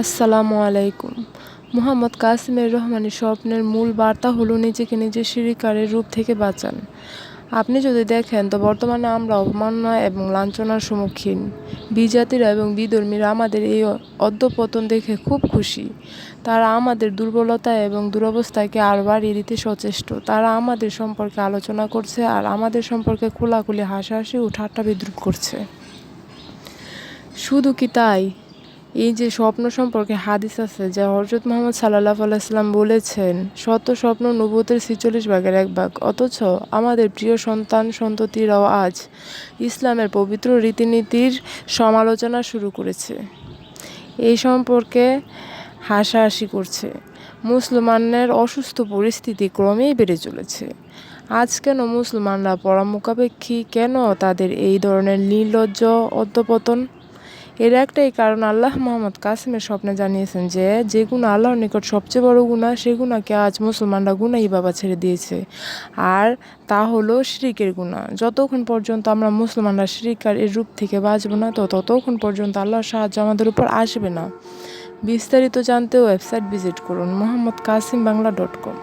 আসসালামু আলাইকুম। মুহাম্মদ কাসিমের রহমানের স্বপ্নের মূল বার্তা হলো নিজেকে নিজের শিরকারের রূপ থেকে বাঁচান। আপনি যদি দেখেন তো বর্তমানে আমরা অবমাননা এবং লাঞ্ছনার সম্মুখীন। বিজাতিরা এবং বিধর্মীরা আমাদের এই অধঃপতন দেখে খুব খুশি। তারা আমাদের দুর্বলতা এবং দুরবস্থাকে আরও বাড়িয়ে দিতে সচেষ্ট। তারা আমাদের সম্পর্কে আলোচনা করছে আর আমাদের সম্পর্কে খোলাখুলি হাসাহাসি ও ঠাট্টা বিদ্রূপ করছে। শুধু কি তাই, এই যে স্বপ্ন সম্পর্কে হাদিস আছে যা হযরত মুহাম্মদ সাল্লাল্লাহু আলাইহি ওয়াসাল্লাম বলেছেন, সত্য স্বপ্ন নবুয়তের ৪৬ ভাগের ১ ভাগ। অথচ আমাদের প্রিয় সন্তান সন্ততিরাও আজ ইসলামের পবিত্র রীতিনীতির সমালোচনা শুরু করেছে, এই সম্পর্কে হাসাহাসি করছে। মুসলমানদের অসুস্থ পরিস্থিতি ক্রমেই বেড়ে চলেছে। আজ কেন মুসলমানরা পরামুখাপেক্ষী, কেন তাদের এই ধরনের নির্লজ্জ অধঃপতন? এর একটাই কারণ, আল্লাহ মুহাম্মদ কাসিমের স্বপ্নে জানিয়েছেন যে গুনাহ আল্লাহর নিকট সবচেয়ে বড় গুনাহ, সে গুনাহকে আজ মুসলমানরা গুনাহই বাবা ছেড়ে দিয়েছে, আর তা হলো শিরকের গুনাহ। যতক্ষণ পর্যন্ত আমরা মুসলমানরা শিরকের এর রূপ থেকে বাঁচব না, ততক্ষণ পর্যন্ত আল্লাহর সাহায্য আমাদের উপর আসবে না। বিস্তারিত জানতে ওয়েবসাইট ভিজিট করুন muhammadkasimBangla.com।